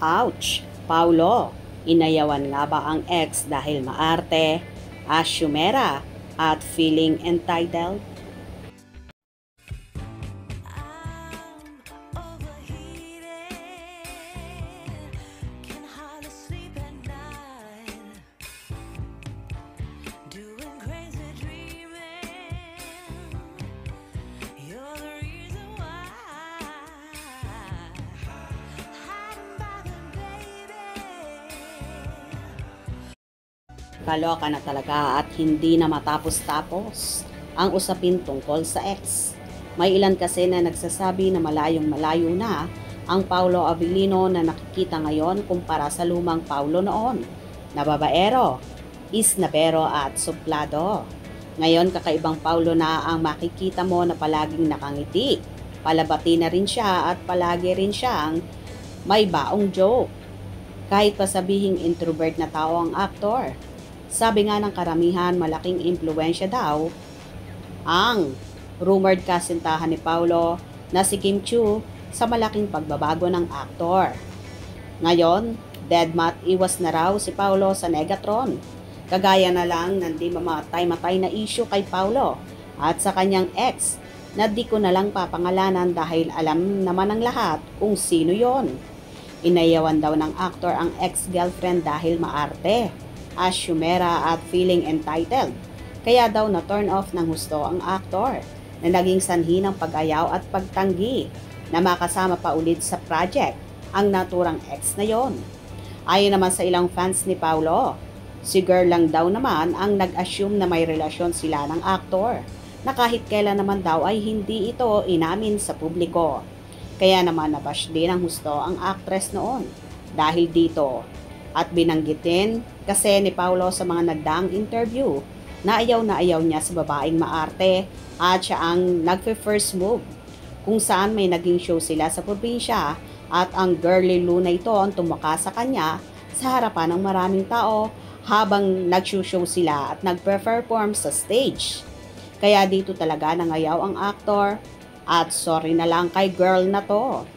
Ouch! Paulo, inayawan nga ba ang ex dahil maarte, asyumera, at feeling entitled? Kaloka na talaga at hindi na matapos-tapos ang usapin tungkol sa ex. May ilan kasi na nagsasabi na malayong-malayo na ang Paulo Avellino na nakikita ngayon kumpara sa lumang Paulo noon, na babaero, isnabero at suplado. Ngayon kakaibang Paulo na ang makikita mo na palaging nakangiti, palabati na rin siya at palagi rin siyang may baong joke. Kahit pa sabihing introvert na tao ang aktor, sabi nga ng karamihan malaking impluwensya daw ang rumored kasintahan ni Paulo na si Kim Chiu sa malaking pagbabago ng aktor. Ngayon, deadmat iwas na raw si Paulo sa Negatron. Kagaya na lang ng di mamatay-matay na issue kay Paulo at sa kanyang ex na di ko na lang papangalanan dahil alam naman ng lahat kung sino yon. Inayawan daw ng aktor ang ex-girlfriend dahil maarte, asyumera at feeling entitled. Kaya daw na turn off ng husto ang aktor na naging sanhi ng pag-ayaw at pagtanggi na makasama pa ulit sa project ang naturang ex na yon. Ayon naman sa ilang fans ni Paulo, si girl lang daw naman ang nag-assume na may relasyon sila ng aktor na kahit kailan naman daw ay hindi ito inamin sa publiko. Kaya naman nabash din ang husto ang actress noon dahil dito. At binanggit din kasi ni Paulo sa mga nagdaang interview na ayaw niya sa babaeng maarte at siya ang nagfe-first move kung saan may naging show sila sa probinsya at ang girly Luna ito ang tumakas sa kanya sa harapan ng maraming tao habang nag-show sila at nag-perform sa stage. Kaya dito talaga nangayaw ang aktor at sorry na lang kay girl na to.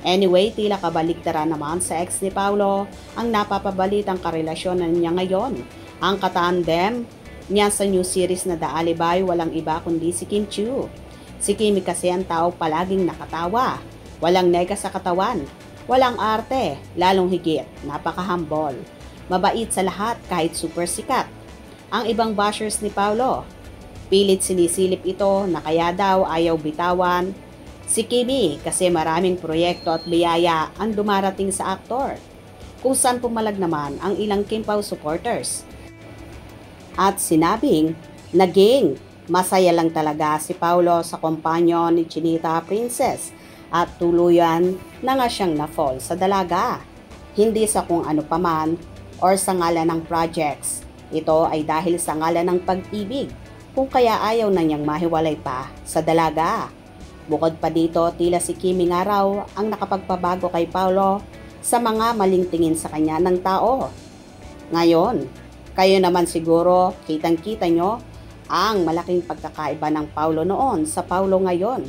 Anyway, tila kabaligtaran naman sa ex ni Paulo ang napapabalitang karelasyon niya ngayon. Ang katandem niya sa new series na The Alibi walang iba kundi si Kim Chiu. Si Kimi kasi ang tao palaging nakatawa, walang nega sa katawan, walang arte, lalong higit, napaka-humble, mabait sa lahat kahit super sikat. Ang ibang bashers ni Paulo, pilit sinisilip ito na kaya daw ayaw bitawan si Kimi kasi maraming proyekto at biyaya ang dumarating sa aktor. Kung saan pumalag naman ang ilang Kim Pao supporters. At sinabing, naging masaya lang talaga si Paulo sa kompanyo ni Chinita Princess at tuluyan na nga siyang na-fall sa dalaga. Hindi sa kung ano paman or sa ngalan ng projects. Ito ay dahil sa ngalan ng pag-ibig kung kaya ayaw na niyang mahiwalay pa sa dalaga. Bukod pa dito, tila si Kimi nga raw ang nakapagpabago kay Paulo sa mga maling tingin sa kanya ng tao. Ngayon, kayo naman siguro kitang-kita nyo ang malaking pagkakaiba ng Paulo noon sa Paulo ngayon.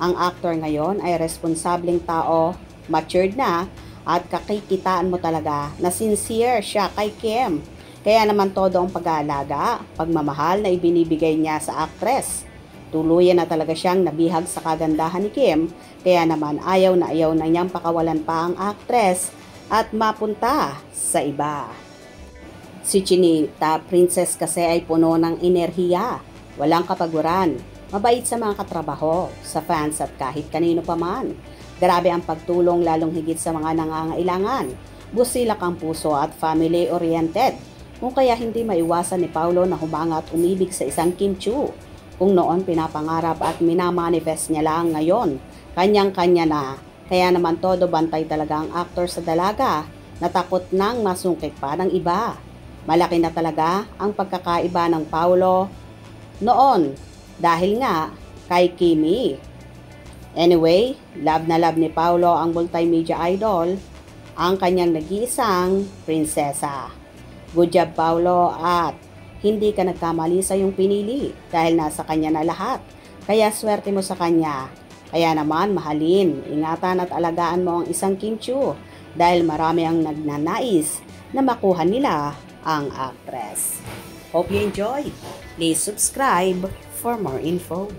Ang actor ngayon ay responsableng tao, matured na at kakikitaan mo talaga na sincere siya kay Kim. Kaya naman todo ang pag-aalaga, pagmamahal na ibinibigay niya sa actress. Tuluyan na talaga siyang nabihag sa kagandahan ni Kim, kaya naman ayaw na niyang pakawalan pa ang actress at mapunta sa iba. Si Chinita Princess kasi ay puno ng enerhiya, walang kapaguran, mabait sa mga katrabaho, sa fans at kahit kanino pa man. Grabe ang pagtulong lalong higit sa mga nangangailangan. Busilak ang puso at family-oriented. Kung kaya hindi maiwasan ni Paulo na humanga at umibig sa isang Kim Chiu. Kung noon pinapangarap at minamanifest niya lang ngayon, kanyang-kanya na. Kaya naman todo bantay talaga ang aktor sa dalaga, natakot nang masungkit pa ng iba. Malaki na talaga ang pagkakaiba ng Paulo noon dahil nga kay Kimi. Anyway, love na love ni Paulo ang multimedia idol, ang kanyang nag-iisang prinsesa. Good job Paulo at hindi ka nagkamali sa iyong pinili dahil nasa kanya na lahat. Kaya swerte mo sa kanya Kaya naman mahalin, ingatan at alagaan mo ang isang Kim Chiu dahil marami ang nagnanais na makuha nila ang actress. Hope you enjoy. Please subscribe for more info.